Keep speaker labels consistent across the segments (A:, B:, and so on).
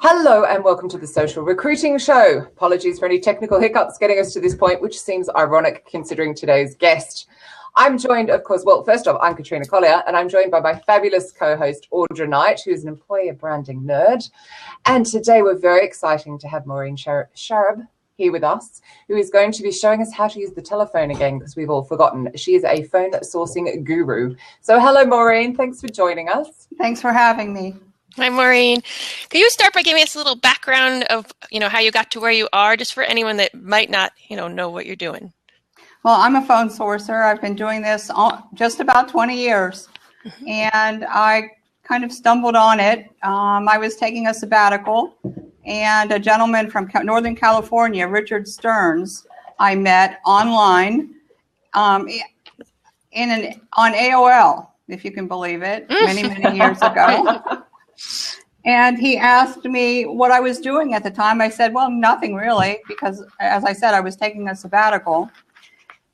A: Hello and welcome to the Social Recruiting Show. Apologies for any technical hiccups getting us to this point, which seems ironic considering today's guest. I'm joined, of course, well, first off, I'm Katrina Collier, and I'm joined by my fabulous co-host, Audra Knight, who's an employer branding nerd. And today we're very excited to have Maureen Sharab here with us, who is going to be showing us how to use the telephone again, because we've all forgotten. She is a phone sourcing guru. So hello, Maureen. Thanks for joining us.
B: Thanks for having me.
C: Hi, Maureen. Can you start by giving us a little background of, how you got to where you are, just for anyone that might not, know what you're doing?
B: Well, I'm a phone sourcer. I've been doing this just about 20 years, and I kind of stumbled on it. I was taking a sabbatical, and a gentleman from Northern California, Richard Stearns, I met online on AOL, if you can believe it, many, many years ago. And he asked me what I was doing at the time. I said, well, nothing really, because as I said, I was taking a sabbatical.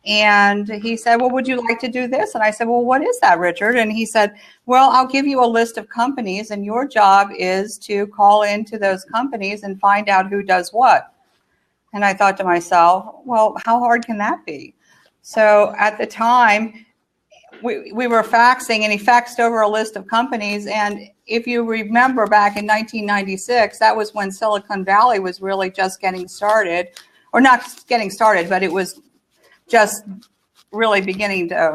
B: And he said, well, would you like to do this? And I said, well, what is that, Richard? And he said, well, I'll give you a list of companies, and your job is to call into those companies and find out who does what. And I thought to myself, well, how hard can that be? So at the time, we were faxing, and he faxed over a list of companies. And if you remember back in 1996, that was when Silicon Valley was really just getting started, or not getting started, but it was just really beginning to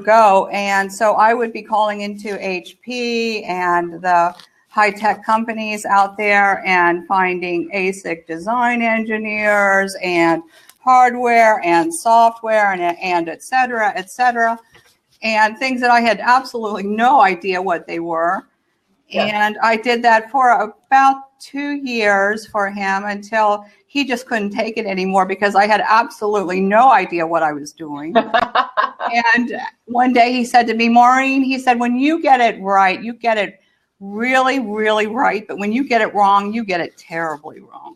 B: go. And so I would be calling into HP and the high-tech companies out there and finding ASIC design engineers and hardware and software and et cetera, and things that I had absolutely no idea what they were. Yeah. And I did that for about 2 years for him until he just couldn't take it anymore, because I had absolutely no idea what I was doing. And one day he said to me, Maureen, he said, when you get it right, you get it really, really right. But when you get it wrong, you get it terribly wrong.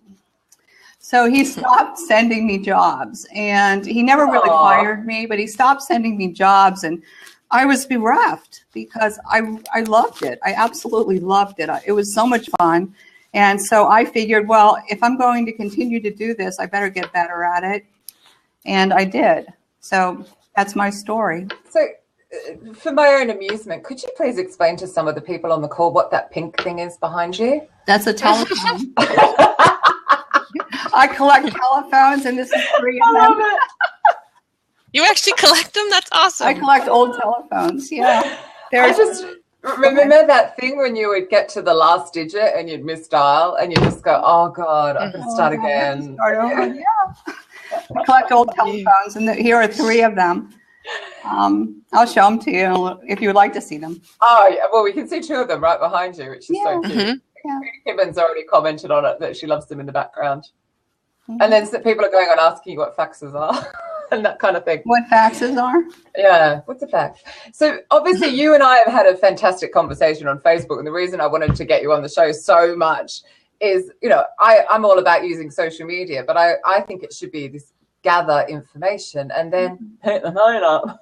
B: So he stopped sending me jobs, and he never really fired me, but he stopped sending me jobs, and I was bereft because I loved it. I absolutely loved it. It was so much fun. And so I figured, well, if I'm going to continue to do this, I better get better at it. And I did. So that's my story.
A: So for my own amusement, could you please explain to some of the people on the call what that pink thing is behind you?
B: That's a telephone. I collect telephones, and this is 3 of them.
A: I love it.
C: You actually collect them? That's awesome.
B: I collect old telephones, yeah.
A: I just remember that thing when you would get to the last digit and you'd misdial and you just go, oh, God, I can start again.
B: Start over, yeah. I collect old telephones, and here are 3 of them. I'll show them to you if you would like to see them.
A: Oh, yeah. Well, we can see 2 of them right behind you, which is so cute.
B: Yeah.
A: Kevin's already commented on it that she loves them in the background. And then people are going on asking you what faxes are and that kind of thing.
B: What faxes are?
A: Yeah, what's a fax? So obviously you and I have had a fantastic conversation on Facebook, and the reason I wanted to get you on the show so much is, I'm all about using social media, but I think it should be this gather information and then hit the phone up.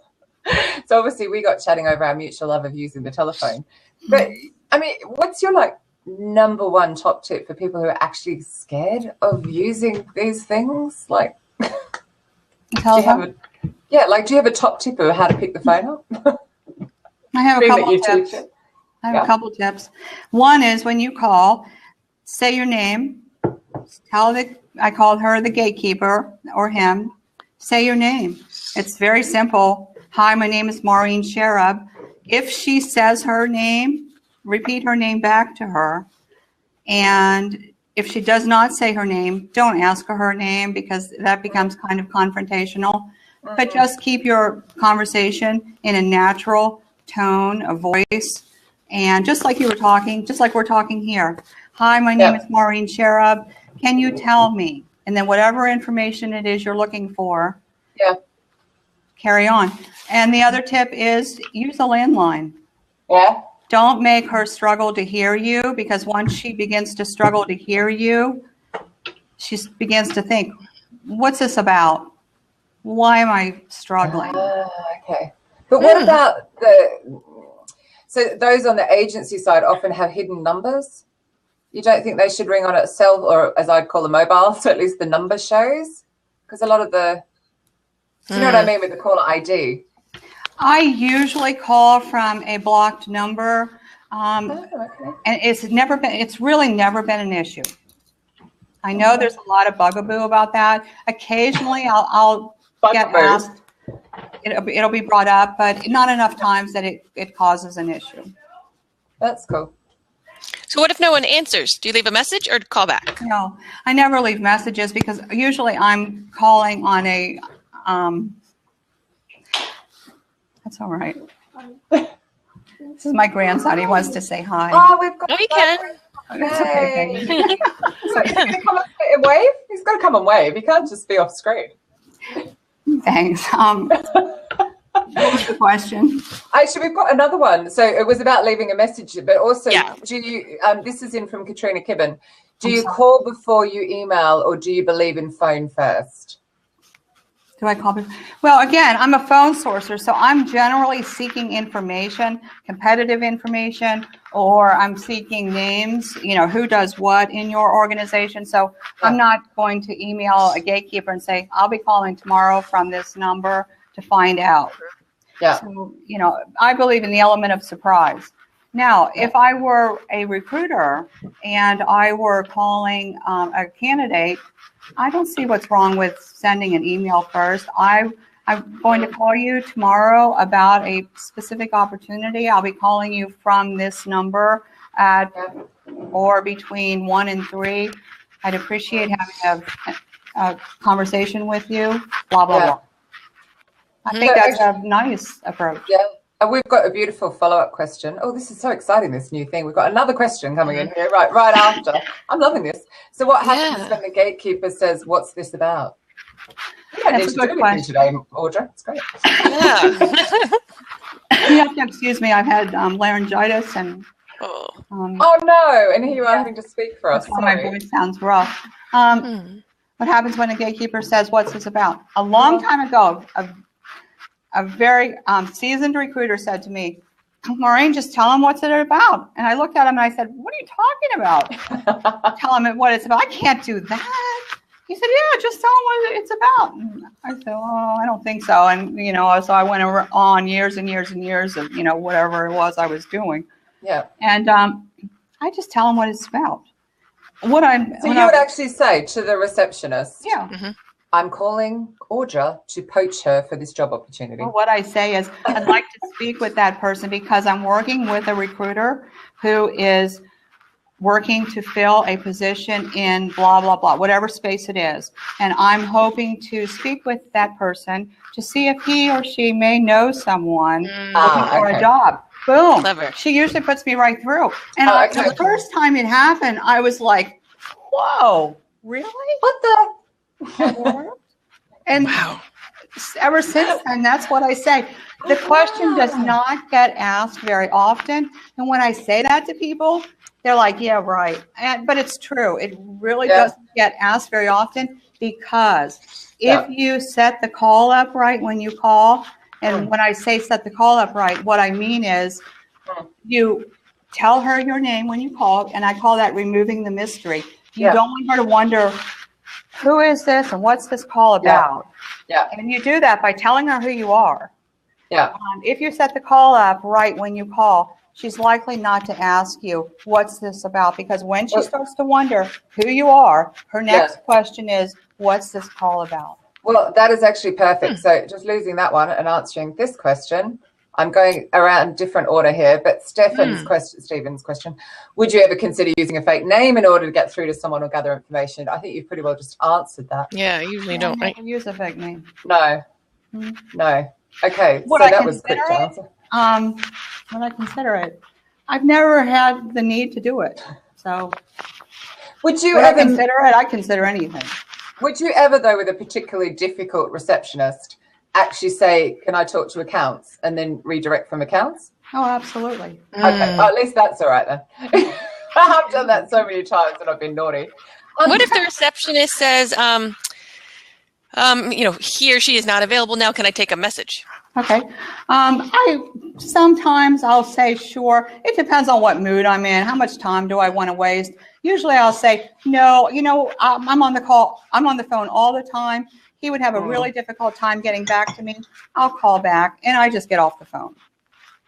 A: So obviously we got chatting over our mutual love of using the telephone. But, I mean, what's your, number one top tip for people who are actually scared of using these things? Do you have a top tip of how to pick the phone up?
B: I have a couple tips. A couple tips. One is when you call, say your name. I called her the gatekeeper or him. Say your name. It's very simple. Hi, my name is Maureen Sharab. If she says her name, repeat her name back to her. And if she does not say her name, don't ask her name, because that becomes kind of confrontational. But just keep your conversation in a natural tone of voice. And just like we're talking here. Hi, my name is Maureen Sharab. Can you tell me? And then whatever information it is you're looking for, carry on. And the other tip is use a landline.
A: Yeah.
B: Don't make her struggle to hear you, because once she begins to struggle to hear you, she begins to think, what's this about? Why am I struggling?
A: Okay. But what about so those on the agency side often have hidden numbers? You don't think they should ring on itself, or as I'd call a mobile, so at least the number shows? Because a lot of the, do you know what I mean with the caller ID?
B: I usually call from a blocked number, and it's really never been an issue. I know there's a lot of bugaboo about that. Occasionally, I'll get asked. It'll be brought up, but not enough times that it causes an issue.
A: That's cool.
C: So what if no one answers? Do you leave a message or call back?
B: No, I never leave messages because usually I'm calling on a. That's all right. This is my grandson. He wants to say hi.
A: Oh, we've got.
C: No, you can.
B: That's okay.
A: So he's going to come and wave? He's got to come and wave. He can't just be off screen.
B: Thanks. What was the question?
A: Actually, we've got another one. So it was about leaving a message, but also, do you? This is in from Katrina Kibben. Do you call before you email, or do you believe in phone first?
B: Do I call before? Well, again, I'm a phone sourcer, so I'm generally seeking information, competitive information, or I'm seeking names, who does what in your organization. So I'm not going to email a gatekeeper and say, I'll be calling tomorrow from this number to find out.
A: Yeah.
B: So, I believe in the element of surprise. Now, if I were a recruiter and I were calling a candidate, I don't see what's wrong with sending an email first. I'm going to call you tomorrow about a specific opportunity. I'll be calling you from this number at or between 1 and 3. I'd appreciate having a conversation with you, blah, blah, blah. I think that's a nice approach.
A: Yeah. And we've got a beautiful follow-up question. Oh, this is so exciting, this new thing. We've got another question coming in here right after. I'm loving this. So what happens when the gatekeeper says, what's this about?
B: That's a good question
A: today, Audra. It's great.
C: Yeah.
B: You have to excuse me. I've had laryngitis and...
A: oh, no. And here you are having to speak for us.
B: My voice sounds rough. What happens when a gatekeeper says, what's this about? A long time ago, a very seasoned recruiter said to me, Maureen, just tell him what's it about. And I looked at him and I said, what are you talking about? Tell him what it's about. I can't do that. He said, yeah, just tell him what it's about. And I said, oh, I don't think so. And, so I went on years and years and years of, whatever it was I was doing.
A: Yeah.
B: And I just tell him what it's about. So you
A: would actually say to the receptionist,
B: yeah.
A: I'm calling Audra to poach her for this job opportunity.
B: Well, what I say is I'd like to speak with that person because I'm working with a recruiter who is working to fill a position in blah, blah, blah, whatever space it is. And I'm hoping to speak with that person to see if he or she may know someone looking for a job. Boom.
C: Clever.
B: She usually puts me right through. And the first time it happened, I was like, whoa, really?
A: What the?
B: And ever since then, that's what I say. The question does not get asked very often. And when I say that to people, they're like, yeah, right. But it's true. It really doesn't get asked very often because if you set the call up right when you call, and when I say set the call up right, what I mean is you tell her your name when you call, and I call that removing the mystery. You don't want her to wonder, who is this and what's this call about?
A: Yeah.
B: And you do that by telling her who you are.
A: Yeah.
B: If you set the call up right when you call, she's likely not to ask you, what's this about? Because when she starts to wonder who you are, her next question is, what's this call about?
A: Well, that is actually perfect. So just losing that one and answering this question, I'm going around different order here, but Stephen's question, would you ever consider using a fake name in order to get through to someone or gather information? I think you've pretty well just answered that.
C: Yeah, I usually don't.
B: I never use a fake name.
A: No. No. Okay,
B: Would
A: so
B: I
A: that was quick to
B: consider
A: answer.
B: When I consider it, I've never had the need to do it. So
A: would you
B: would
A: ever
B: I consider it? I consider anything.
A: Would you ever, though, with a particularly difficult receptionist, actually say, can I talk to accounts, and then redirect from accounts?
B: Oh, absolutely.
A: Okay, at least that's all right then. I've done that so many times and I've been naughty.
C: What if the receptionist says, he or she is not available now. Can I take a message?
B: Okay. Sometimes I'll say, sure. It depends on what mood I'm in. How much time do I want to waste? Usually I'll say, no, I'm on the call. I'm on the phone all the time. He would have a really difficult time getting back to me. I'll call back and I just get off the phone.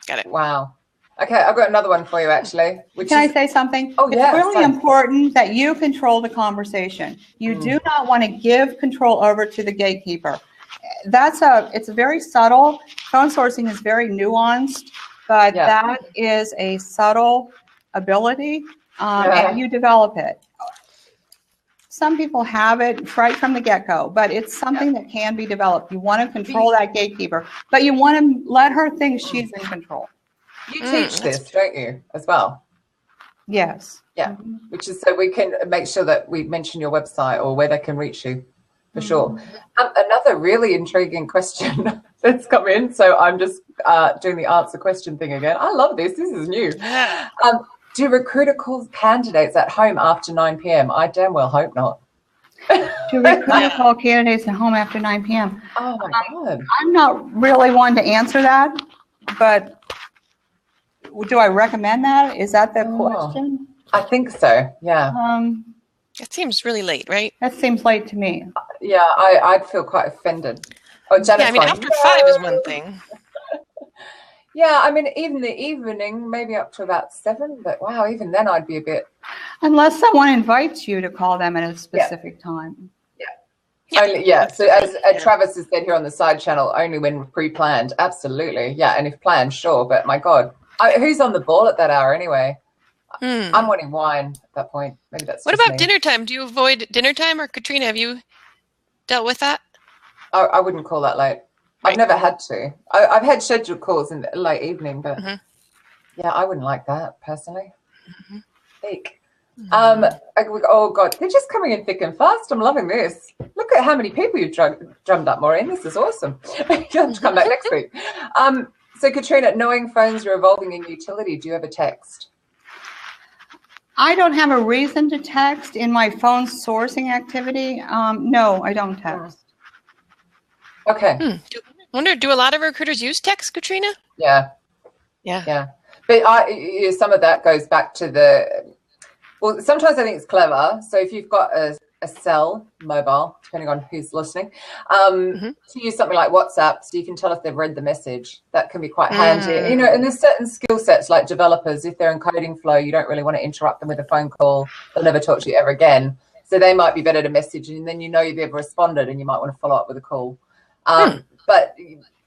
C: Got it.
A: Wow. Okay, I've got another one for you, actually.
B: Can I say something?
A: Oh, yeah.
B: It's really important that you control the conversation. You do not want to give control over to the gatekeeper. It's very subtle. Phone sourcing is very nuanced, but that is a subtle ability, and you develop it. Some people have it right from the get-go, but it's something that can be developed. You want to control that gatekeeper, but you want to let her think she's in control.
A: You teach this, don't you, as well?
B: Yes.
A: Yeah, which is so we can make sure that we mention your website or where they can reach you, for sure. Another really intriguing question that's come in. So I'm just doing the answer question thing again. I love this. This is new. Do recruiter call candidates at home after 9 p.m.? I damn well hope not.
B: Do recruiter call candidates at home after 9 p.m.?
A: Oh, my God.
B: I'm not really one to answer that, but do I recommend that? Is that the question?
A: I think so, yeah.
C: It seems really late, right?
B: That seems late to me.
A: Yeah, I'd feel quite offended. Oh, Janet's
C: after 5 is one thing.
A: Yeah, I mean, even the evening, maybe up to about 7, but wow, even then I'd be a bit...
B: Unless someone invites you to call them at a specific time.
A: So as Travis has said here on the side channel, only when pre-planned. Absolutely, yeah, and if planned, sure, but my God. Who's on the ball at that hour anyway? I'm wanting wine at that point. Maybe that's
C: What about dinner time? Do you avoid dinner time, or Katrina, have you dealt with that?
A: I wouldn't call that late. I've never had to. I've had scheduled calls in the late evening, but yeah, I wouldn't like that personally. Eek. Oh God, they're just coming in thick and fast. I'm loving this. Look at how many people you've drummed up, Maureen. This is awesome. You'll have to come back next week. So Katrina, knowing phones are evolving in utility, do you ever text?
B: I don't have a reason to text in my phone sourcing activity. No, I don't text.
A: Okay.
C: Do a lot of recruiters use text, Katrina?
A: Yeah. But some of that goes back to sometimes I think it's clever. So if you've got a cell mobile, depending on who's listening, to use something like WhatsApp, so you can tell if they've read the message. That can be quite handy. And there's certain skill sets like developers, if they're in coding flow, you don't really want to interrupt them with a phone call. They'll never talk to you ever again. So they might be better to message, and then they've responded, and you might want to follow up with a call. But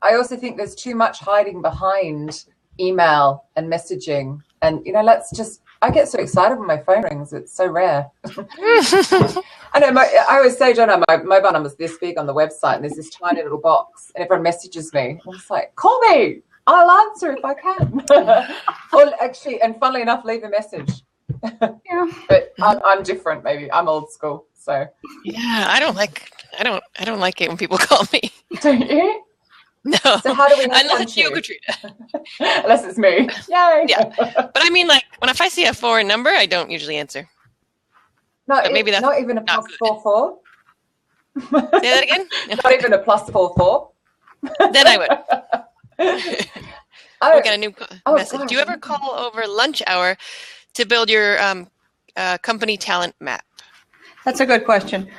A: I also think there's too much hiding behind email and messaging. And, I get so excited when my phone rings. It's so rare. I know. I always say, Jonah, my mobile number's this big on the website, and there's this tiny little box, and everyone messages me. I'm just like, call me. I'll answer if I can. Or actually, and funnily enough, leave a message.
B: Yeah.
A: But I'm different. Maybe I'm old school. So
C: yeah, I don't like it when people call me.
A: Don't you?
C: No.
A: So how do we know?
C: Unless it's you, Katrina.
A: Unless it's me. Yay.
C: Yeah. But I mean, if I see a foreign number, I don't usually answer.
A: But maybe that's not even a plus 44.
C: Say that again?
A: Not even a plus 44.
C: Then I would. We got a new message.
A: Gosh.
C: Do you ever call over lunch hour to build your company talent map?
B: That's a good question.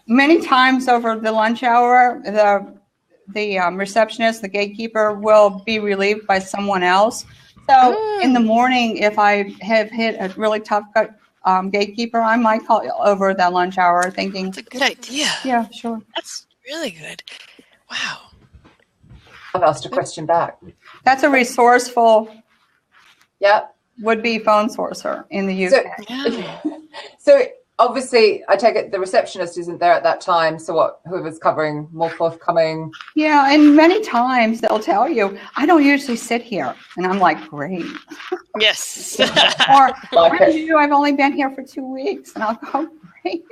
B: Many times over the lunch hour, the receptionist, the gatekeeper, will be relieved by someone else. So in the morning, if I have hit a really tough gatekeeper, I might call over that lunch hour thinking.
C: That's a good idea.
B: Yeah, sure.
C: That's really good. Wow.
A: I've asked a question back.
B: That's a resourceful would-be phone sourcer in the UK.
A: So obviously, I take it the receptionist isn't there at that time. So whoever's covering, more forthcoming.
B: Yeah, and many times they'll tell you, I don't usually sit here. And I'm like, great.
C: Yes.
B: Or, I've only been here for 2 weeks. And I'll go, great.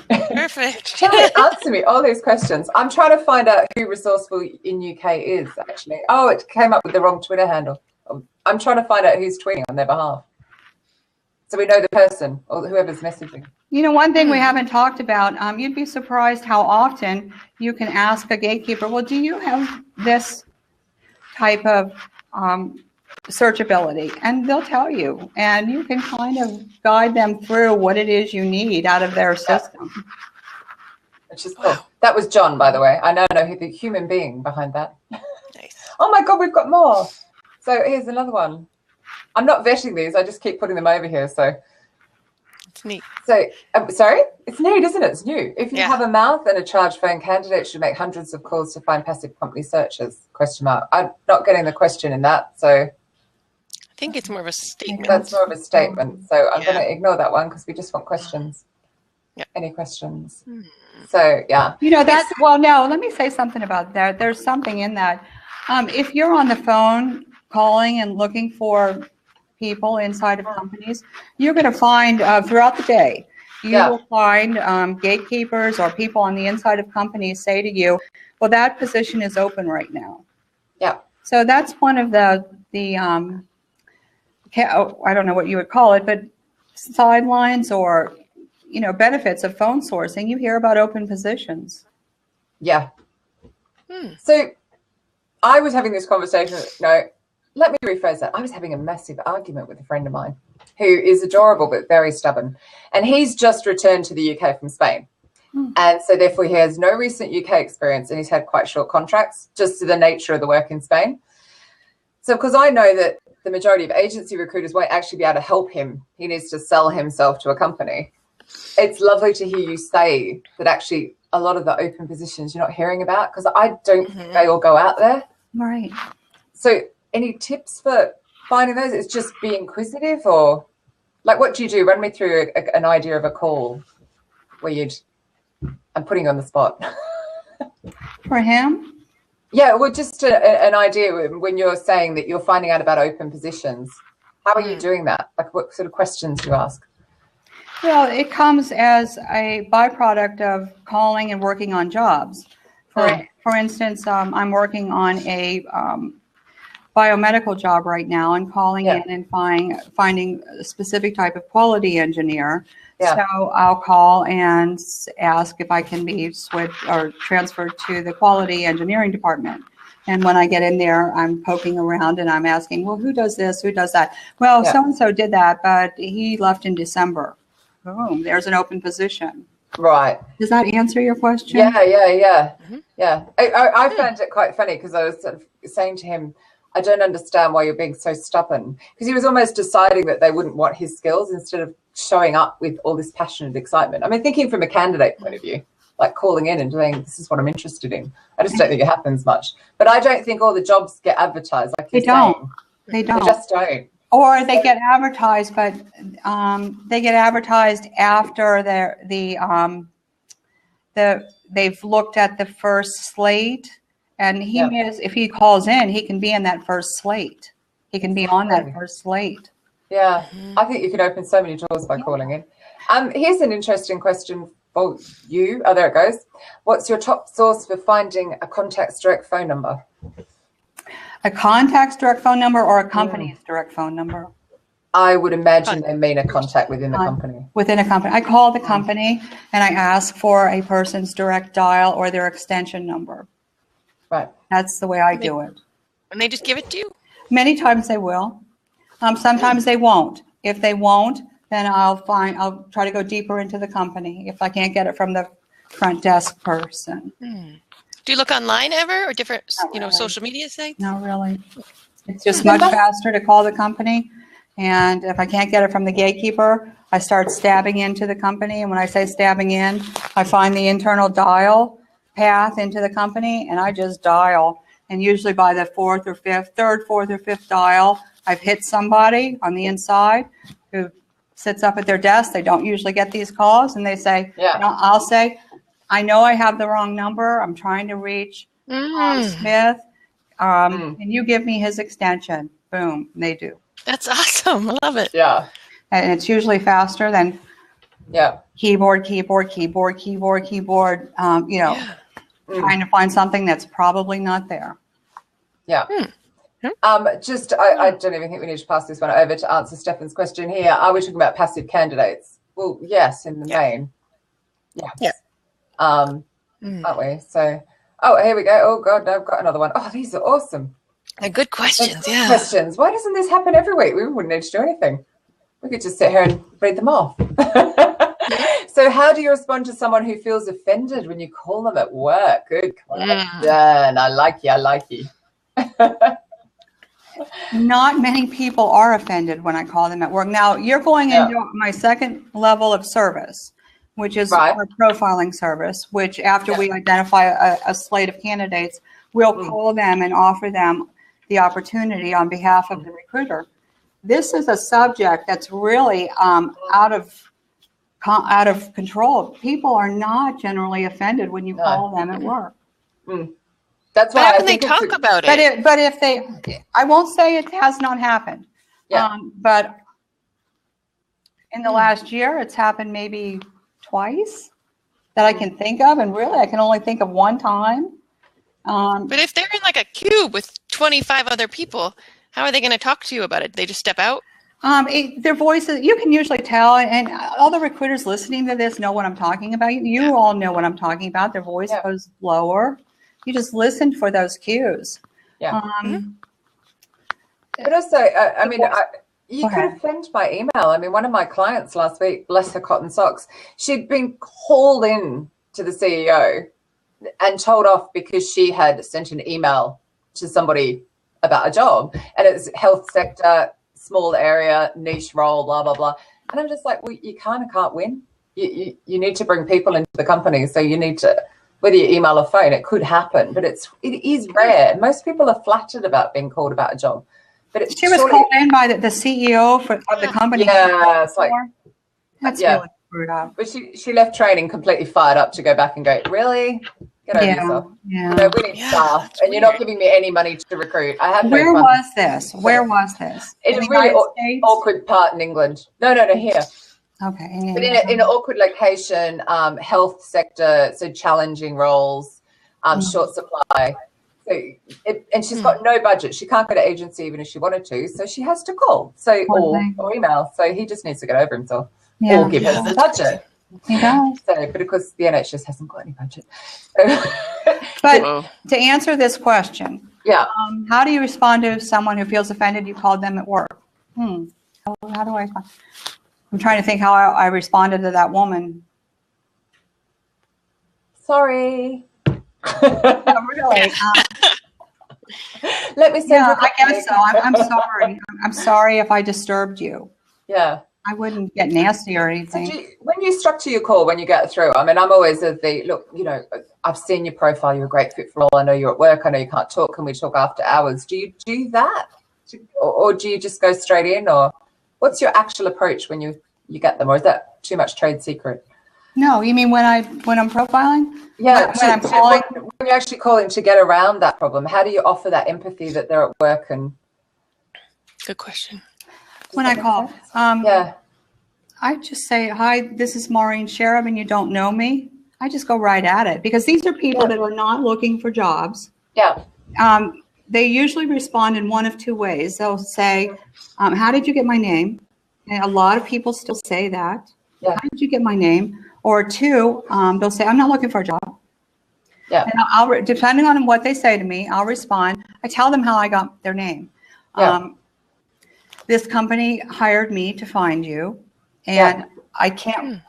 C: Perfect.
A: Answer me all these questions. I'm trying to find out who Resourceful in UK is, actually. Oh, it came up with the wrong Twitter handle. I'm trying to find out who's tweeting on their behalf. So we know the person or whoever's messaging.
B: You know, one thing we haven't talked about, you'd be surprised how often you can ask a gatekeeper, well, do you have this type of searchability? And they'll tell you, and you can kind of guide them through what it is you need out of their system.
A: Which is cool. That was John, by the way. I now know the human being behind that.
C: Nice.
A: Oh my God, we've got more. So here's another one. I'm not vetting these. I just keep putting them over here. So
C: It's neat.
A: So, sorry? It's neat, isn't it? It's new. If you have a mouth and a charged phone, candidates should make hundreds of calls to find passive company searches, ? I'm not getting the question in that, so.
C: I think it's more of a statement.
A: That's more of a statement. So I'm going to ignore that one because we just want questions.
C: Yeah.
A: Any questions? So, yeah.
B: You know, that's, well, no, let me say something about that. There's something in that. If you're on the phone calling and looking for people inside of companies, you're going to find throughout the day, you will find gatekeepers or people on the inside of companies say to you, well, that position is open right now.
A: Yeah.
B: So that's one of the I don't know what you would call it, but sidelines or, you know, benefits of phone sourcing. You hear about open positions.
A: Yeah. So I was having this conversation, let me rephrase that. I was having a massive argument with a friend of mine who is adorable but very stubborn. And he's just returned to the UK from Spain. And so therefore he has no recent UK experience and he's had quite short contracts just to the nature of the work in Spain. So because I know that the majority of agency recruiters won't actually be able to help him. He needs to sell himself to a company. It's lovely to hear you say that actually a lot of the open positions you're not hearing about because I don't think they all go out there.
B: Right. So
A: any tips for finding those? It's just be inquisitive or like what do you do? Run me through an idea of a call where I'm putting you on the spot.
B: For him?
A: Yeah, well, just an idea when you're saying that you're finding out about open positions. How are you doing that? Like what sort of questions do you ask?
B: Well, it comes as a byproduct of calling and working on jobs. For instance, I'm working on a biomedical job right now and calling in and finding a specific type of quality engineer. Yeah. So I'll call and ask if I can be switched or transferred to the quality engineering department. And when I get in there, I'm poking around and I'm asking, well, who does this? Who does that? Well, so-and-so did that, but he left in December. Boom, there's an open position.
A: Right.
B: Does that answer your question?
A: Yeah. I found it quite funny because I was sort of saying to him, I don't understand why you're being so stubborn. Because he was almost deciding that they wouldn't want his skills instead of showing up with all this passion and excitement. I mean, thinking from a candidate point of view, like calling in and saying, this is what I'm interested in. I just don't think it happens much. But I don't think all the jobs get advertised like you're saying.
B: They don't.
A: They just don't.
B: Or they get advertised, but they get advertised after they've looked at the first slate. And if he calls in, he can be in that first slate. He can be on that first slate.
A: Yeah, I think you can open so many doors by calling in. Here's an interesting question for you. Oh, there it goes. What's your top source for finding a contact's direct phone number?
B: A contact's direct phone number or a company's direct phone number?
A: I would imagine they mean a contact within the company.
B: Within a company. I call the company and I ask for a person's direct dial or their extension number.
A: Right.
B: That's the way I do it.
C: And they just give it to you?
B: Many times they will. Sometimes they won't. If they won't, then I'll try to go deeper into the company if I can't get it from the front desk person.
C: Do you look online ever or different, social media sites?
B: Not really. It's just much faster to call the company. And if I can't get it from the gatekeeper, I start stabbing into the company. And when I say stabbing in, I find the internal dial path into the company and I just dial. And usually by the third, fourth, or fifth dial, I've hit somebody on the inside who sits up at their desk. They don't usually get these calls and they say, I'll say, I know I have the wrong number. I'm trying to reach Smith. And you give me his extension. Boom, they do.
C: That's awesome. I love it.
A: Yeah.
B: And it's usually faster than keyboard, trying to find something that's probably not there.
A: Yeah. I don't even think we need to pass this one over to answer Stefan's question here. Are we talking about passive candidates? Well, yes, in the main. Yes.
C: Yeah.
A: Aren't we? So, oh, here we go. Oh, God, I've got another one. Oh, these are awesome.
C: Good questions, yeah.
A: Questions. Why doesn't this happen every week? We wouldn't need to do anything. We could just sit here and read them off. So how do you respond to someone who feels offended when you call them at work? Good question. I like you.
B: Not many people are offended when I call them at work. Now, you're going into my second level of service, which is our profiling service, which after we identify a slate of candidates, we'll call them and offer them the opportunity on behalf of the recruiter. This is a subject that's really out of control. People are not generally offended when you call them at work.
A: That's why
C: How can they talk about it?
B: But if they, I won't say it has not happened. But in the last year, it's happened maybe twice that I can think of, and really, I can only think of one time.
C: But if they're in like a cube with 25 other people, how are they going to talk to you about it? They just step out?
B: Their voices, you can usually tell, and all the recruiters listening to this know what I'm talking about. You all know what I'm talking about. Their voice goes lower. You just listen for those cues.
A: But also, you could have sent my email. I mean, one of my clients last week, bless her cotton socks, she'd been called in to the CEO and told off because she had sent an email to somebody about a job, and it's health sector, small area, niche role, blah, blah, blah. And I'm just like, well, you kind of can't win. You need to bring people into the company. So you need to, whether you email or phone, it could happen, but it is rare. Most people are flattered about being called about a job. But she
B: was called in by the CEO of the company.
A: Yeah, it's like,
B: that's really screwed up.
A: But she left training completely fired up to go back and go, really? Get over yourself.
B: Yeah.
A: You know, we need staff, and you're not giving me any money to recruit. I have.
B: Where was this? Where was this?
A: In a really awkward part in England. No, here.
B: Okay.
A: But in an awkward location, health sector, so challenging roles, short supply. So and she's got no budget. She can't go to agency even if she wanted to. So she has to call. So or email. So he just needs to get over himself.
B: Yeah.
A: Or give her the budget.
B: He does.
A: So, but of course the NHS hasn't got any budget. So,
B: but to answer this question, how do you respond to someone who feels offended you called them at work? How do I respond? I'm trying to think how I responded to that woman.
A: Sorry.
B: Really.
A: Let me say.
B: I guess so. I'm sorry. I'm sorry if I disturbed you.
A: Yeah.
B: I wouldn't get nasty or anything.
A: So when you structure your call, when you get through, I mean, I'm always of the, look, you know, I've seen your profile. You're a great fit for all. I know you're at work. I know you can't talk. Can we talk after hours? Do you do that? Or do you just go straight in? Or what's your actual approach when you get them? Or is that too much trade secret?
B: No, you mean when I'm profiling?
A: Yeah,
B: when I'm calling.
A: When you're actually calling to get around that problem, how do you offer that empathy that they're at work? And
C: good question.
B: When I call, I just say, hi, this is Maureen Sherab, and you don't know me. I just go right at it because these are people that are not looking for jobs.
A: Yeah.
B: They usually respond in one of two ways. They'll say, how did you get my name? And a lot of people still say that.
A: Yeah.
B: How did you get my name? Or two, they'll say, I'm not looking for a job.
A: Yeah.
B: And I'll depending on what they say to me, I'll respond. I tell them how I got their name.
A: Yeah.
B: This company hired me to find you, and I can't.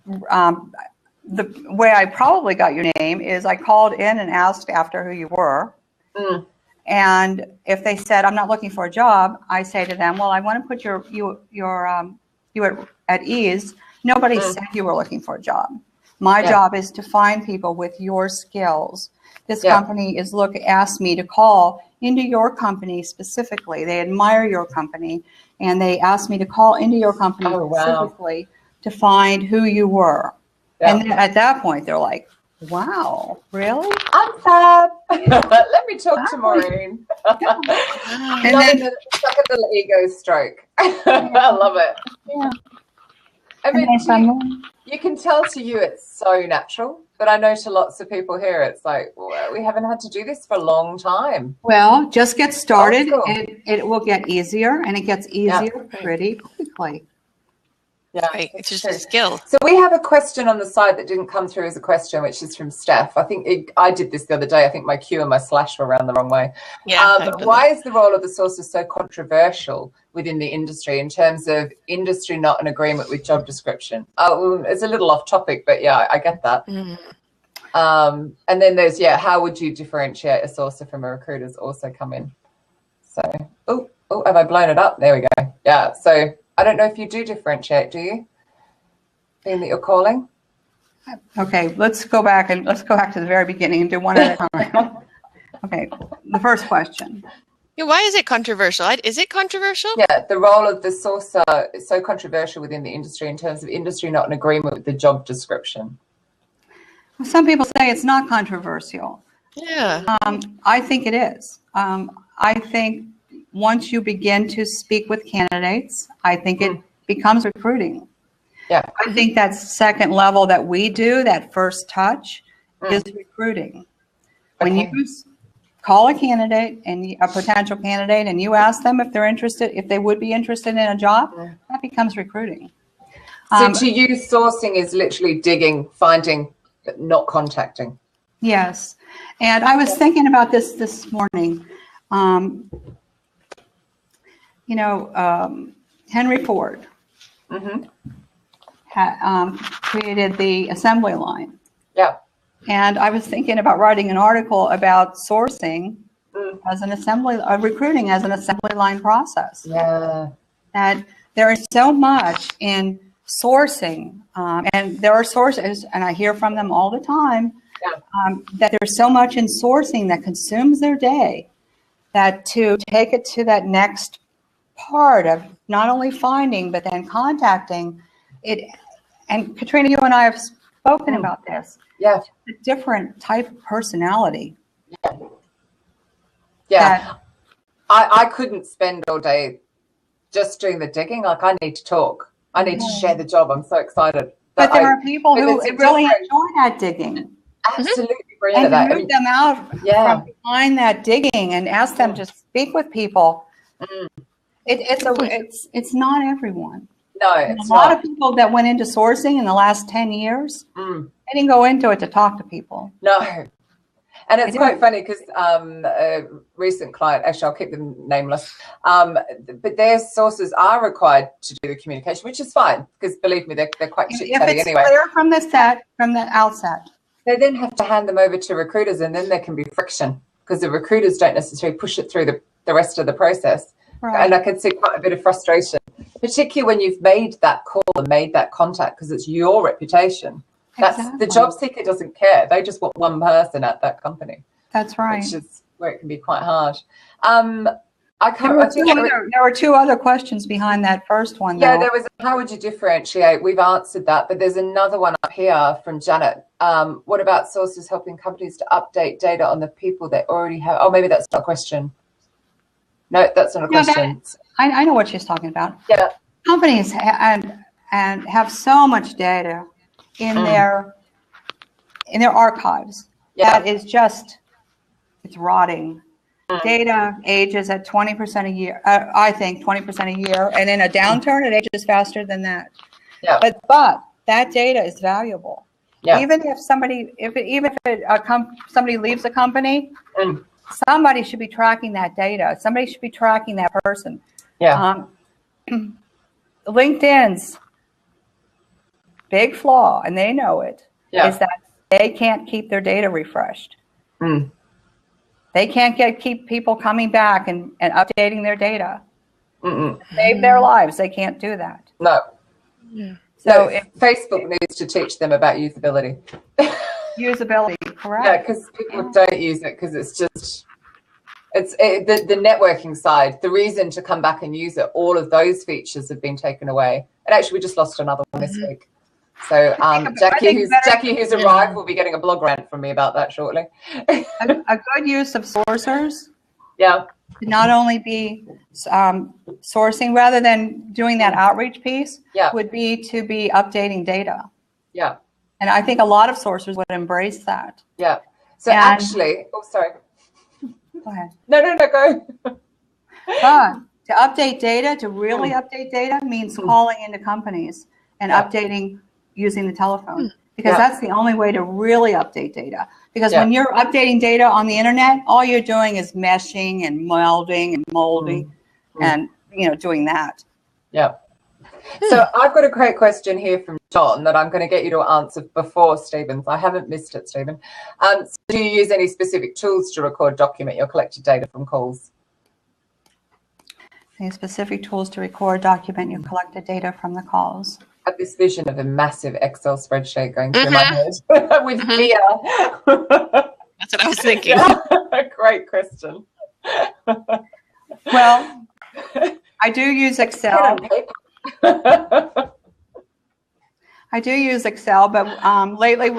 B: The way I probably got your name is I called in and asked after who you were. And if they said, I'm not looking for a job, I say to them, well, I want to put you at ease. Nobody said you were looking for a job. My job is to find people with your skills. This company asked me to call into your company specifically. They admire your company, and they asked me to call into your company specifically to find who you were. And then at that point, they're like, wow, really?
A: I'm fab. Let me talk to Maureen.
B: And then
A: like a little ego stroke. I love it.
B: Yeah.
A: I mean, you can tell to you it's so natural, but I know to lots of people here it's like, well, we haven't had to do this for a long time.
B: Well, just get started. It will get easier, and it gets easier pretty quickly.
A: Yeah,
C: Right. It's just a skill.
A: So we have a question on the side that didn't come through as a question, which is from Steph. I think I did this the other day. I think my Q and my slash were around the wrong way.
C: Yeah.
A: Why is the role of the sources so controversial within the industry in terms of industry not in agreement with job description? Oh, it's a little off topic, but yeah, I get that. And then there's, how would you differentiate a sourcer from a recruiter's also come in? So, oh, have I blown it up? There we go. Yeah, so I don't know if you do differentiate, do you? Being that you're calling?
B: Okay, let's go back to the very beginning and do one at a time. Okay, the first question.
C: Yeah, why is it controversial? Is it controversial?
A: Yeah, the role of the sourcer is so controversial within the industry in terms of industry not in agreement with the job description.
B: Well, some people say it's not controversial.
C: Yeah.
B: I think it is. I think once you begin to speak with candidates, I think it becomes recruiting.
A: Yeah.
B: I think that second level that we do, that first touch, is recruiting. When you call a candidate and a potential candidate and you ask them if they're interested, if they would be interested in a job, that becomes recruiting.
A: So to you, sourcing is literally digging, finding, but not contacting.
B: Yes. And I was thinking about this morning. Henry Ford created the assembly line.
A: Yeah.
B: And I was thinking about writing an article about sourcing as recruiting as an assembly line process.
A: Yeah.
B: That there is so much in sourcing, and there are sources, and I hear from them all the time, that there's so much in sourcing that consumes their day, that to take it to that next part of not only finding, but then contacting it. And Katrina, you and I have spoken about this.
A: Yeah.
B: A different type of personality.
A: Yeah. I couldn't spend all day just doing the digging. Like, I need to talk. I need to share the job. I'm so excited.
B: But there are people who really enjoy that digging.
A: Absolutely brilliant at that.
B: And move them out from behind that digging and ask them to speak with people. It's not everyone.
A: No,
B: it's a lot of people that went into sourcing in the last 10 years, they didn't go into it to talk to people.
A: No. And it's quite funny because a recent client, actually I'll keep them nameless, but their sources are required to do the communication, which is fine because believe me, they're quite chit-chatty anyway.
B: If it's clear from the outset.
A: They then have to hand them over to recruiters, and then there can be friction because the recruiters don't necessarily push it through the rest of the process. Right. And I can see quite a bit of frustration, particularly when you've made that call and made that contact because it's your reputation. The job seeker doesn't care. They just want one person at that company.
B: That's right.
A: Which is where it can be quite hard.
B: There were two other questions behind that first one.
A: Yeah, there was how would you differentiate? We've answered that, but there's another one up here from Janet. What about sources helping companies to update data on the people they already have? Oh, maybe that's not a question. No, that's not a question.
B: I know what she's talking about.
A: Yeah.
B: Companies and have so much data in their archives.
A: Yeah.
B: That is it's rotting. Data ages at 20% a year. I think 20% a year, and in a downturn, it ages faster than that.
A: Yeah.
B: But that data is valuable.
A: Yeah.
B: Even if somebody leaves a company, somebody should be tracking that data. Somebody should be tracking that person.
A: Yeah.
B: LinkedIn's big flaw, and they know it, is that they can't keep their data refreshed. They can't keep people coming back and updating their data. Save their lives. They can't do that.
A: No.
B: Yeah.
A: So Facebook needs to teach them about usability.
B: Usability, correct.
A: Yeah, because people don't use it because it's just, the networking side, the reason to come back and use it, all of those features have been taken away. And actually, we just lost another one this week. So Jackie, who's arrived, will be getting a blog rant from me about that shortly.
B: a good use of sourcers.
A: Yeah.
B: Not only be sourcing, rather than doing that outreach piece, would be to be updating data.
A: Yeah.
B: And I think a lot of sourcers would embrace that.
A: Yeah. So actually, sorry.
B: Go ahead.
A: No, go.
B: But to update data, to really update data, means calling into companies and
A: Yeah.
B: updating using the telephone, because
A: Yeah.
B: that's the only way to really update data. Because
A: Yeah.
B: when you're updating data on the internet, all you're doing is meshing and melding and molding and, doing that.
A: Yeah. So I've got a great question here from John that I'm going to get you to answer before Stephen's. I haven't missed it, Stephen. So do you use any specific tools to record, document your collected data from calls?
B: Any specific tools to record, document your collected data from the calls?
A: I have this vision of a massive Excel spreadsheet going through my head with fear.
C: That's what I was thinking.
A: Great question.
B: Well, I do use Excel. I do use Excel, but lately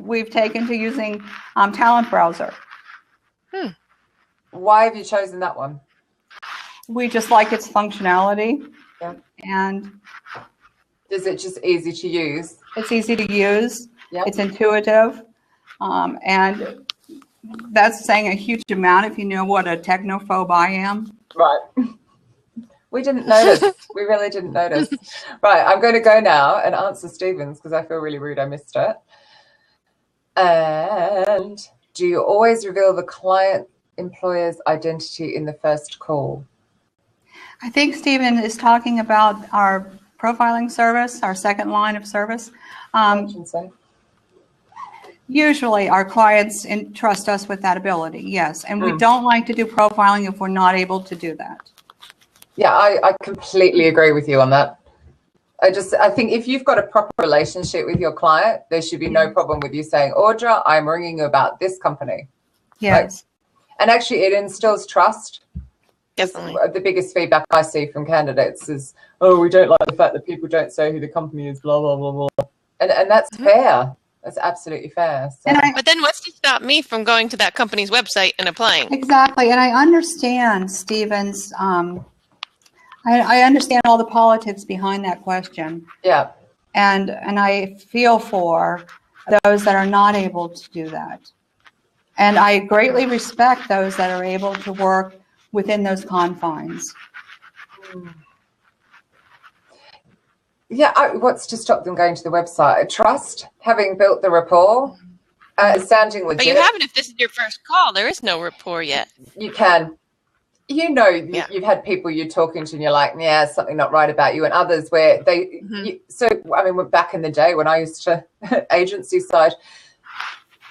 B: we've taken to using Talent Browser.
A: Why have you chosen that one?
B: We just like its functionality, and
A: Is it just easy to use?
B: it's easy to use.
A: Yeah.
B: It's intuitive, and that's saying a huge amount if you know what a technophobe I am.
A: Right. We didn't notice. We really didn't notice. Right, I'm going to go now and answer Stephen's because I feel really rude I missed it. And do you always reveal the client employer's identity in the first call?
B: I think Stephen is talking about our profiling service, our second line of service.
A: So.
B: Usually our clients entrust us with that ability, yes. And we don't like to do profiling if we're not able to do that.
A: Yeah, I completely agree with you on that. I think if you've got a proper relationship with your client, there should be no problem with you saying, Audra, I'm ringing you about this company.
B: Yes.
A: And actually it instills trust.
C: Definitely.
A: The biggest feedback I see from candidates is, oh, we don't like the fact that people don't say who the company is, blah, blah, blah, blah. And that's fair. That's absolutely fair. So.
C: But then what's to stop me from going to that company's website and applying?
B: Exactly. And I understand Stephen's, I understand all the politics behind that question.
A: Yeah.
B: And I feel for those that are not able to do that. And I greatly respect those that are able to work within those confines.
A: Yeah, what's to stop them going to the website? Trust, having built the rapport, sounding legit.
C: But you haven't if this is your first call. There is no rapport yet.
A: You can. You've had people you're talking to and you're like, yeah, something not right about you, and others where they, back in the day when I used to agency side,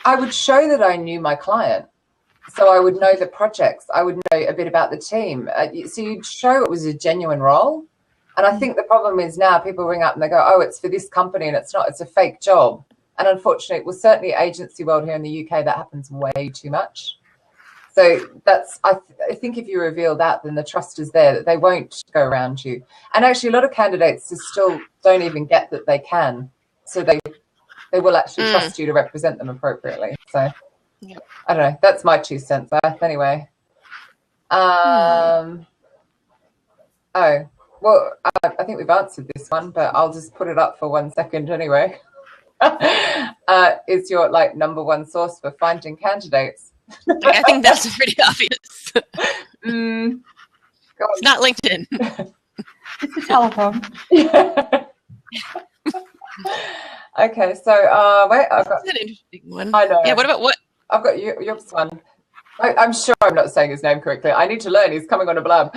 A: I would show that I knew my client. So I would know the projects. I would know a bit about the team. So you'd show it was a genuine role. And I think the problem is now people ring up and they go, oh, it's for this company, and it's not. It's a fake job. And unfortunately, well, certainly agency world here in the UK, that happens way too much. So I think if you reveal that, then the trust is there that they won't go around you. And actually, a lot of candidates still don't even get that they can. So they will actually trust you to represent them appropriately. So I don't know. That's my 2 cents, Beth. Anyway. Oh, well, I think we've answered this one, but I'll just put it up for 1 second anyway. Is your number one source for finding candidates?
C: I think that's pretty obvious.
A: It's
C: not LinkedIn.
B: It's a telephone.
A: Okay, so wait, I've got.
C: That's an interesting one.
A: I know.
C: Yeah. What about what?
A: I've got your one. I'm sure I'm not saying his name correctly. I need to learn. He's coming on a blab.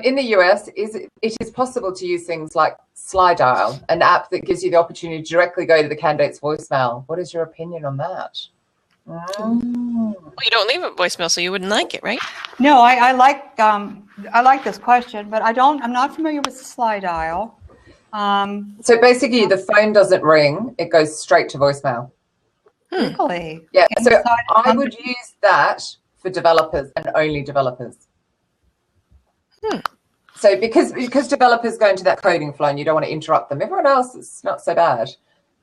A: In the US, it is possible to use things like SlyDial, an app that gives you the opportunity to directly go to the candidate's voicemail. What is your opinion on that?
C: Well, you don't leave a voicemail, so you wouldn't like it, right?
B: No, I like this question, but I'm not familiar with the SlyDial.
A: So basically, the phone doesn't ring; it goes straight to voicemail.
B: Really?
A: Yeah. So I would use that for developers and only developers. So because developers go into that coding flow and you don't want to interrupt them. Everyone else is not so bad,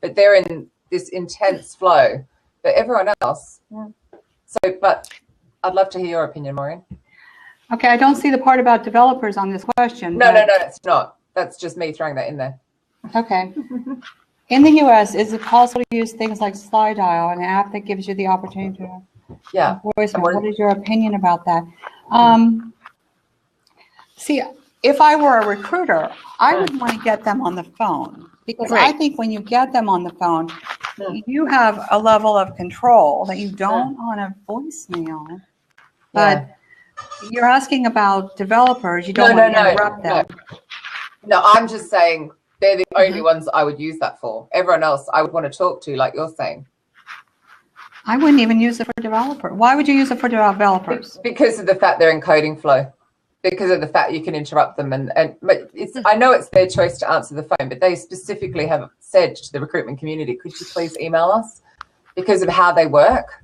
A: but they're in this intense flow. But everyone else. But I'd love to hear your opinion, Maureen.
B: Okay, I don't see the part about developers on this question.
A: No, it's not. That's just me throwing that in there.
B: Okay. In the U.S., is it possible to use things like SlyDial, an app that gives you the opportunity to voice? What is your opinion about that? See, if I were a recruiter, I would want to get them on the phone. Because
C: Right.
B: I think when you get them on the phone, you have a level of control that you don't on a voicemail. But you're asking about developers. You don't want to interrupt them.
A: No, I'm just saying they're the only ones I would use that for. Everyone else I would want to talk to, like you're saying.
B: I wouldn't even use it for developer. Why would you use it for developers?
A: Because of the fact they're encoding flow. Because of the fact you can interrupt them, but it's, I know it's their choice to answer the phone, but they specifically have said to the recruitment community, could you please email us, because of how they work.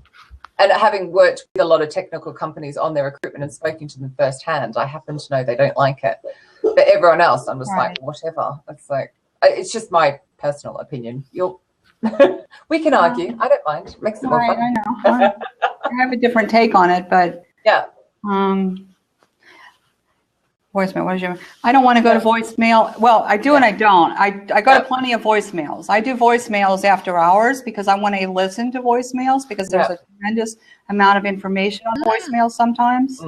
A: And having worked with a lot of technical companies on their recruitment and spoken to them firsthand, I happen to know they don't like it. But everyone else, I'm just like, whatever. It's like, it's just my personal opinion. We can argue. I don't mind. It makes it more fun.
B: I know. I have a different take on it, but
A: yeah.
B: Voicemail. What is your? I don't want to go to voicemail. Well, I do and I don't. I go to plenty of voicemails. I do voicemails after hours because I want to listen to voicemails because there's a tremendous amount of information on voicemails sometimes.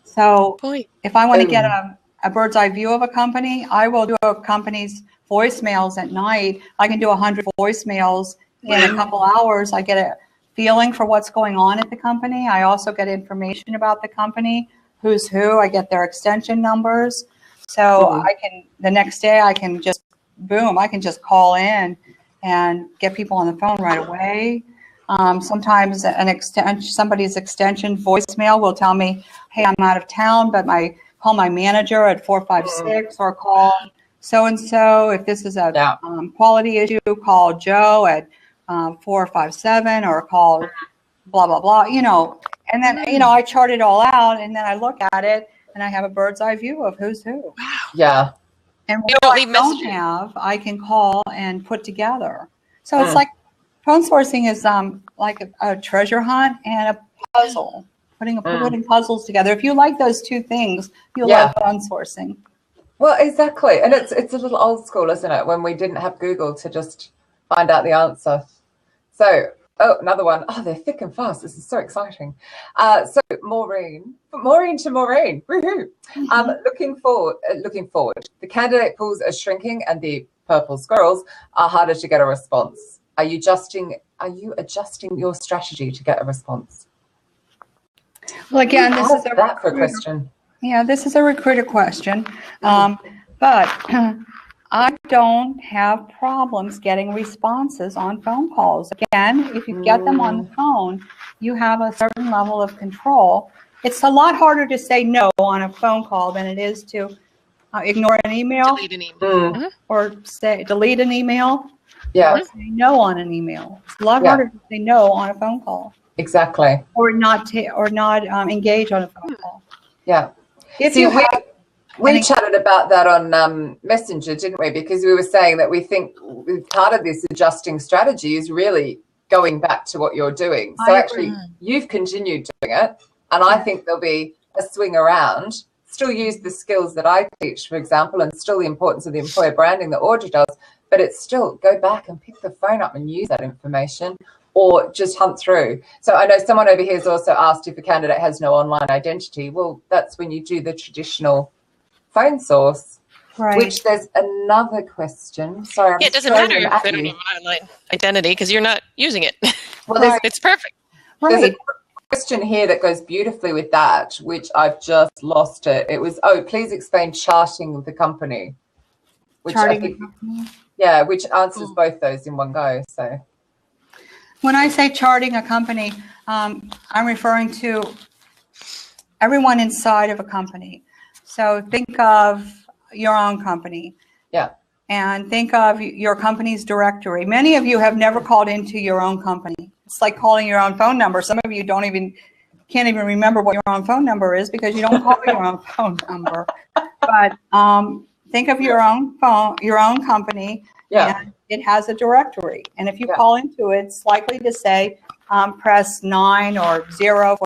B: So if I want to get a bird's eye view of a company, I will do a company's voicemails at night. I can do 100 voicemails in a couple hours. I get a feeling for what's going on at the company. I also get information about the company. Who's who, I get their extension numbers. So I can, the next day I can just, boom, I can just call in and get people on the phone right away. Sometimes somebody's extension voicemail will tell me, hey, I'm out of town, but call my manager at 456 or call so-and-so. If this is a quality issue, call Joe at 457 or call blah, blah, blah, And then, I chart it all out and then I look at it and I have a bird's eye view of who's who.
C: Wow.
A: Yeah.
B: And what I don't have, I can call and put together. So it's like phone sourcing is like a treasure hunt and a puzzle, putting puzzles together. If you like those two things, you'll love phone sourcing.
A: Well, exactly. And it's a little old school, isn't it? When we didn't have Google to just find out the answer. So, another one. Oh, they're thick and fast. This is so exciting. So Maureen. Woohoo. Looking forward. The candidate pools are shrinking and the purple squirrels are harder to get a response. Are you adjusting your strategy to get a response?
B: Well, again, this is
A: that for a question.
B: Yeah, this is a recruiter question. But I don't have problems getting responses on phone calls. Again, if you get them on the phone, you have a certain level of control. It's a lot harder to say no on a phone call than it is to ignore an email.
C: Delete an email.
B: Or say delete an email.
A: Yeah.
B: Or say no on an email. It's a lot harder to say no on a phone call.
A: Exactly.
B: Or not engage on a phone call.
A: Yeah. We chatted about that on Messenger, didn't we? Because we were saying that we think part of this adjusting strategy is really going back to what you're doing. So actually, you've continued doing it, and I think there'll be a swing around. Still use the skills that I teach, for example, and still the importance of the employer branding that Audrey does, but it's still go back and pick the phone up and use that information or just hunt through. So I know someone over here has also asked if a candidate has no online identity. Well, that's when you do the traditional phone source, which there's another question. Sorry,
C: it doesn't matter if they don't have an online identity because you're not using it. Well, it's perfect.
A: There's a question here that goes beautifully with that, which I've just lost it. It was, please explain charting the company. Which I think, which answers both those in one go. So
B: when I say charting a company, I'm referring to everyone inside of a company. So think of your own company. Yeah. And think of your company's directory. Many of you have never called into your own company. It's like calling your own phone number. Some of you can't even remember what your own phone number is because you don't call your own phone number. But think of your own company. Yeah. And it has a directory. And if you call into it, it's likely to say press 9 or 0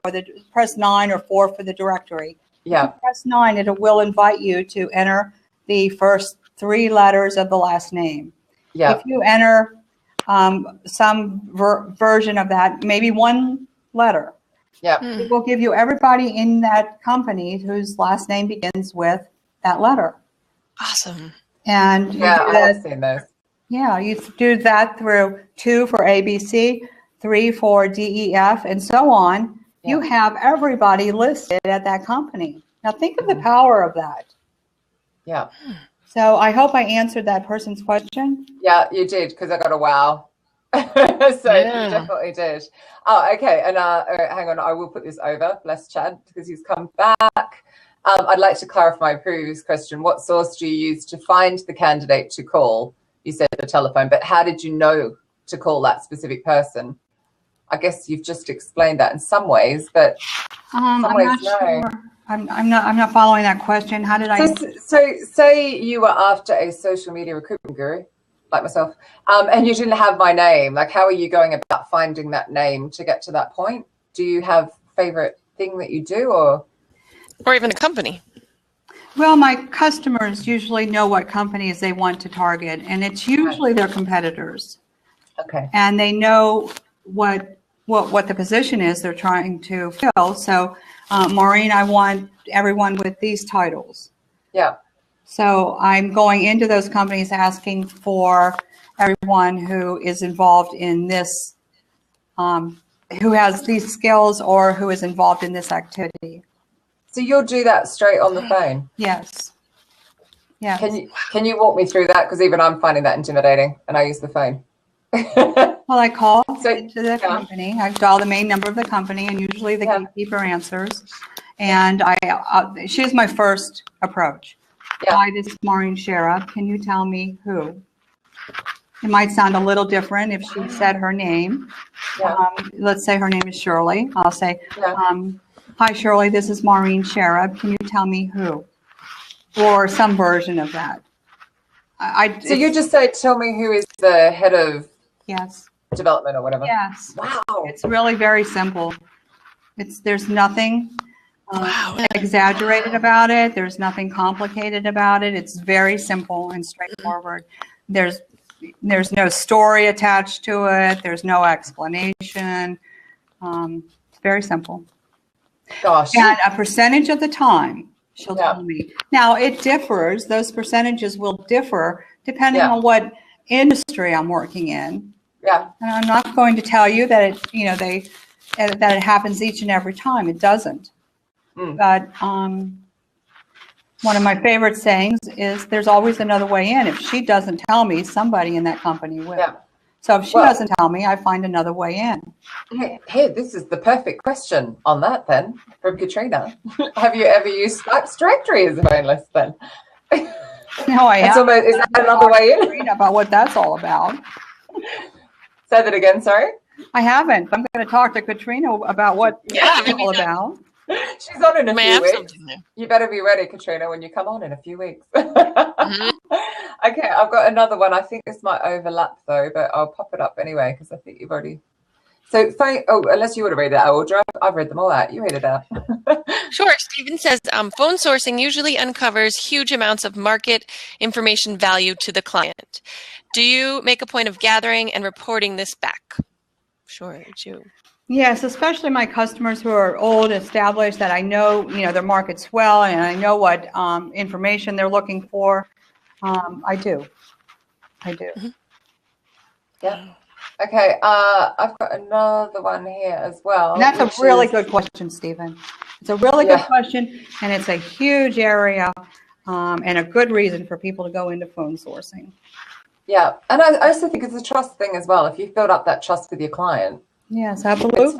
B: press 9 or 4 for the directory. Yeah. If you press 9, it will invite you to enter the first 3 letters of the last name. Yeah. If you enter some version of that, maybe 1 letter, it will give you everybody in that company whose last name begins with that letter.
C: Awesome.
B: And you
A: Yeah,
B: do
A: I
B: that,
A: have seen those.
B: yeah, you do that through 2 for ABC, 3 for DEF, and so on.
A: Yeah.
B: You have everybody listed at that company. Now think of the power of that.
A: Yeah.
B: So I hope I answered that person's question.
A: Yeah, you did, because I got a wow. So you definitely did. Oh, okay. And all right, hang on, I will put this over. Bless Chad, because he's come back. I'd like to clarify my previous question. What source do you use to find the candidate to call? You said the telephone, but how did you know to call that specific person? I guess you've just explained that in some ways, but
B: I'm
A: some ways
B: not
A: no.
B: sure. I'm not following that question. How did I?
A: So say you were after a social media recruitment guru like myself, and you didn't have my name. Like, how are you going about finding that name to get to that point? Do you have a favorite thing that you do, or
C: even a company?
B: Well, my customers usually know what companies they want to target, and it's usually their competitors.
A: Okay.
B: And they know what the position is they're trying to fill. So, Maureen, I want everyone with these titles.
A: Yeah.
B: So I'm going into those companies asking for everyone who is involved in this, who has these skills or who is involved in this activity.
A: So you'll do that straight on the phone?
B: Yes. Yes.
A: Can you walk me through that? Because even I'm finding that intimidating, and I use the phone.
B: Well, I call
A: So,
B: into the company. I dial the main number of the company, and usually the gatekeeper answers. And she's my first approach.
A: Yeah.
B: Hi, this is Maureen Sharab. Can you tell me who? It might sound a little different if she said her name.
A: Yeah.
B: Let's say her name is Shirley. I'll say,
A: Yeah.
B: hi, Shirley, this is Maureen Sharab. Can you tell me who? Or some version of that. So
A: you just say, tell me who is the head of
B: yes.
A: development or whatever.
B: Yes.
A: Wow.
B: It's really very simple. There's nothing exaggerated about it. There's nothing complicated about it. It's very simple and straightforward. There's no story attached to it. There's no explanation. It's very simple.
A: Gosh.
B: And a percentage of the time, she'll tell me. Now, it differs. Those percentages will differ depending on what industry I'm working in.
A: Yeah.
B: And I'm not going to tell you that that it happens each and every time. It doesn't. But one of my favorite sayings is, there's always another way in. If she doesn't tell me, somebody in that company will.
A: Yeah.
B: So if she doesn't tell me, I find another way in.
A: Hey, this is the perfect question on that then, from Katrina. Have you ever used Skype's directory as a phone list then?
B: No, I haven't.
A: Is that another way in?
B: About what that's all about.
A: Say that again, sorry?
B: I haven't. I'm going to talk to Katrina about what that's all about.
A: She's on in a few weeks.
C: There.
A: You better be ready, Katrina, when you come on in a few weeks. Okay, I've got another one. I think this might overlap though, but I'll pop it up anyway because I think you've already. So, unless you want to read that, Audra, I've read them all out. You read it out.
C: Sure. Stephen says phone sourcing usually uncovers huge amounts of market information value to the client. Do you make a point of gathering and reporting this back? Sure, you.
B: Yes, especially my customers who are old, established, that I know, their markets well, and I know what information they're looking for. I do. Mm-hmm.
A: Yeah. Okay. I've got another one here as well.
B: And that's a really good question, Stephen. It's a really good question, and it's a huge area and a good reason for people to go into phone sourcing.
A: Yeah, and I also think it's a trust thing as well. If you build up that trust with your client.
B: Yes, absolutely.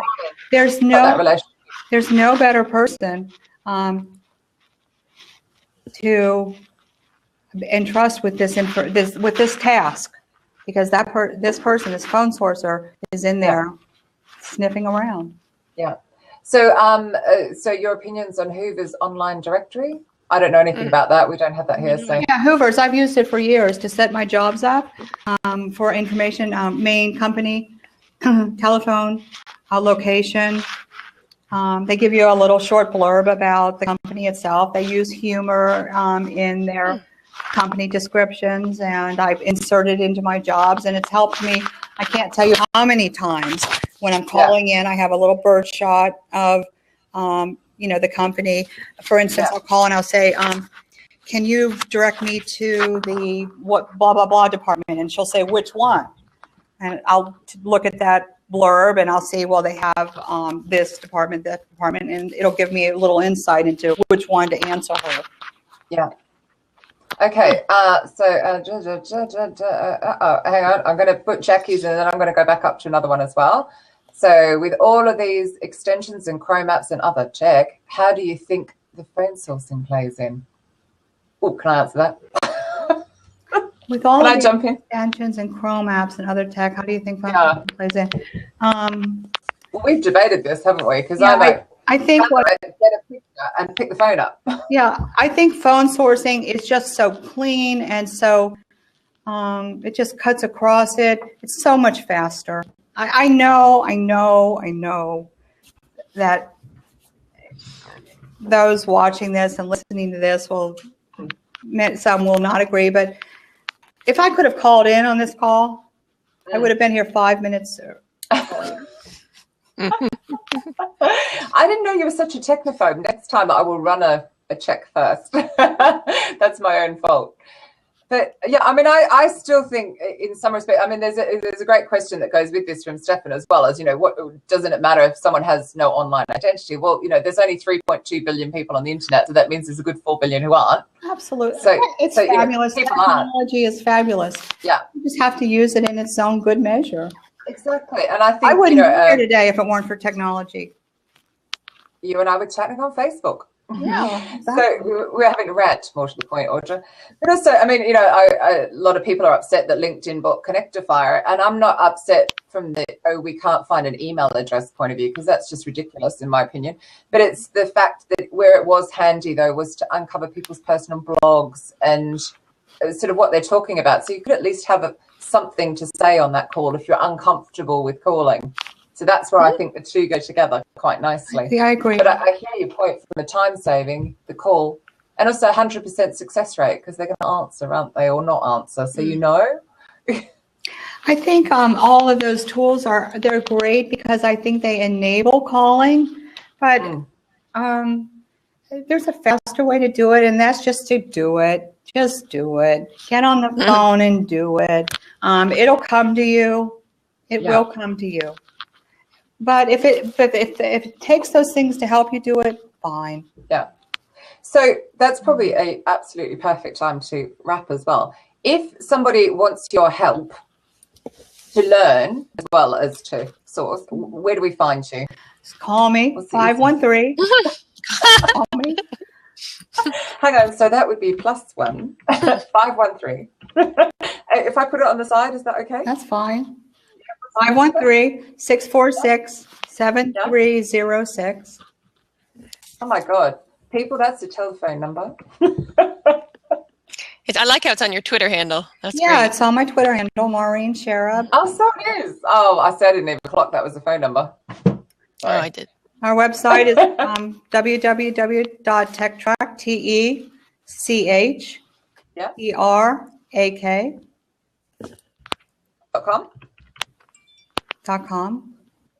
B: There's no better person to entrust with this task, because this person, this phone sourcer, is in there sniffing around.
A: Yeah. So so your opinions on Hoover's online directory? I don't know anything about that. We don't have that here. So
B: yeah, Hoover's. I've used it for years to set my jobs up for information, main company, telephone, location. They give you a little short blurb about the company itself. They use humor in their company descriptions, and I've inserted into my jobs, and it's helped me. I can't tell you how many times when I'm calling in, I have a little bird shot of the company. For instance, I'll call and I'll say, can you direct me to the what blah, blah, blah department? And she'll say, which one? And I'll look at that blurb and I'll see, well, they have this department, that department, and it'll give me a little insight into which one to answer her.
A: Yeah. Okay. Hang on. I'm going to put Jackie's and then I'm going to go back up to another one as well. So with all of these extensions and Chrome apps and other tech, how do you think the phone sourcing plays in? Oh, can I answer that?
B: With all
A: Can I
B: of
A: jump
B: the
A: in?
B: extensions and Chrome apps and other tech, how do you think phone
A: Yeah.
B: sourcing plays in?
A: Well, we've debated this, haven't we? Because
B: Yeah, I think what
A: get a picture and pick the phone up.
B: Yeah, I think phone sourcing is just so clean and so it just cuts across it. It's so much faster. I know that those watching this and listening to this some will not agree, but if I could have called in on this call, I would have been here 5 minutes.
A: I didn't know you were such a technophobe. Next time I will run a check first. That's my own fault. But yeah, I mean, I still think in some respect, I mean, there's a great question that goes with this from Stefan as well, as, you know, what doesn't it matter if someone has no online identity? Well, you know, there's only 3.2 billion people on the internet, so that means there's a good 4 billion who aren't.
B: Absolutely.
A: So
B: It's
A: you know,
B: fabulous.
A: people aren't.
B: Technology is fabulous.
A: Yeah,
B: You just have to use it in its own good measure.
A: exactly. And I think,
B: I wouldn't
A: you
B: be
A: know,
B: here today if it weren't for technology.
A: you and I were chatting on Facebook.
B: Yeah,
A: So we're having a rant, more to the point, Audra. But also, I mean, you know, a lot of people are upset that LinkedIn bought Connectify, and I'm not upset from the, oh, we can't find an email address point of view, because that's just ridiculous in my opinion. But it's the fact that where it was handy, though, was to uncover people's personal blogs and sort of what they're talking about. So you could at least have something to say on that call if you're uncomfortable with calling. So that's where I think the two go together quite nicely.
B: yeah, I agree.
A: But I hear your point from the time saving, the call, and also 100% success rate, because they're going to answer, aren't they, or not answer. So you know.
B: I think all of those tools they're great because I think they enable calling, but there's a faster way to do it, and that's just to do it. Just do it. Get on the phone and do it. It'll come to you. It will come to you. But if it takes those things to help you do it, fine.
A: Yeah. So that's probably a absolutely perfect time to wrap as well. If somebody wants your help to learn as well as to source, where do we find you?
B: Just call me, 513. Call me.
A: Hang on, so that would be +1 513. If I put it on the side, is that okay?
B: That's fine. 513-646-7306.
A: Oh my God. People, that's a telephone number.
C: I like how it's on your Twitter handle. That's
B: Yeah,
C: great.
B: it's on my Twitter handle, Maureen Sharab.
A: Oh, so it is. Oh, I said I didn't even clock that was a phone number.
C: Oh, I did.
B: Our website is www.techtrack,
A: .com.
B: TECHTRAK.com.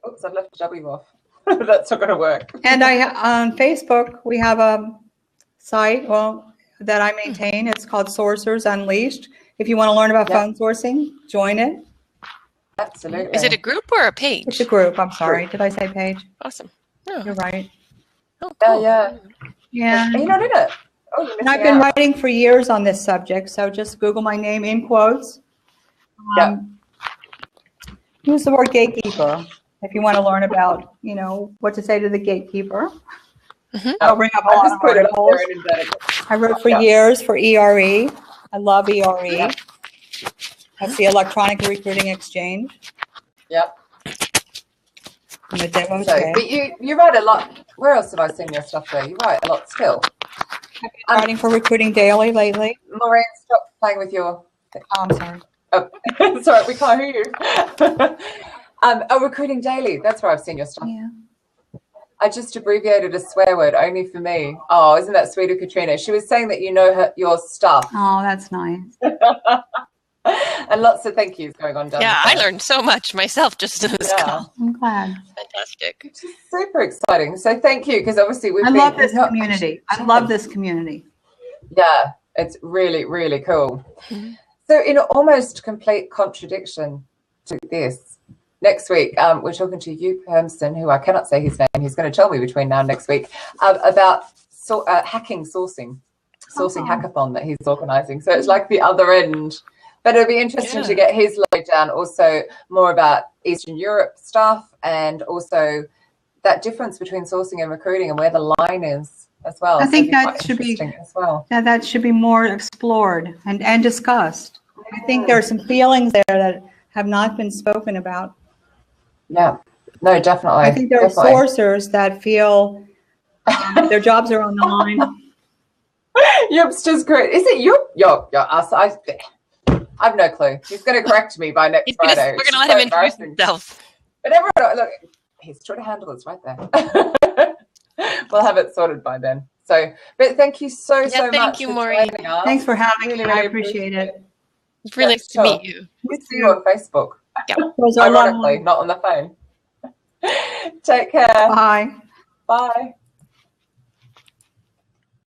A: Oops, I've left the W off. That's not going to work.
B: And on Facebook, we have a site, that I maintain. It's called Sourcers Unleashed. If you want to learn about phone sourcing, join it.
A: Absolutely.
C: Is it a group or a page?
B: It's a group. I'm sorry. Did I say page?
C: Awesome. Oh,
B: You're right.
C: oh, cool.
A: Yeah.
B: Yeah.
A: Are you not in it? Oh, you're
B: And I've
A: missing
B: been
A: out.
B: writing for years on this subject, so just Google my name in quotes. Use the word gatekeeper if you want to learn about, what to say to the gatekeeper. I'll bring up a
A: I
B: lot
A: just
B: of
A: put it up
B: articles.
A: there and embedded it.
B: I wrote for years for ERE. I love ERE. That's the Electronic Recruiting Exchange.
A: Yep.
B: I'm a demo
A: So,
B: today.
A: but you write a lot. Where else have I seen your stuff there? You write a lot still.
B: I've been writing for Recruiting Daily lately.
A: Maureen, stop playing with your...
B: Oh, I'm sorry.
A: Oh, sorry, we can't hear you. Recruiting Daily. That's where I've seen your stuff.
B: Yeah.
A: I just abbreviated a swear word only for me. Oh, isn't that sweet of Katrina? She was saying that you know your stuff.
B: Oh, that's nice.
A: And lots of thank yous going on down
C: Yeah,
A: the
C: I
A: side.
C: learned so much myself just in this call.
B: I'm glad.
C: Fantastic.
A: Which is super exciting. So thank you, because obviously we've
B: I
A: been...
B: love this
A: not-
B: community. I love this community.
A: Yeah, It's really, really cool.
C: Mhm.
A: So in almost complete contradiction to this, next week, we're talking to Hugh Permston, who I cannot say his name. He's going to tell me between now and next week about hacking sourcing hackathon that he's organising. So it's like the other end. But it'll be interesting to get his lowdown, also more about Eastern Europe stuff, and also that difference between sourcing and recruiting and where the line is as well.
B: I think
A: so
B: that should be
A: as well.
B: Yeah, that should be more explored and discussed. I think there are some feelings there that have not been spoken about.
A: Yeah, no, definitely.
B: I think there are sourcers that feel their jobs are on the line.
A: Yup's just great. Is it Yup? Yup. I've no clue. He's going to correct me by next Friday.
C: We're going to let him introduce himself.
A: But everyone, look, his Twitter handle is right there. We'll have it sorted by then. So, but thank you so much.
C: Thank you, Maureen.
B: Thanks for having me. I appreciate it.
C: It's really nice to meet you.
A: We see you on Facebook.
C: Yeah.
A: Ironically, not on the phone. Take care.
B: Bye.
A: Bye.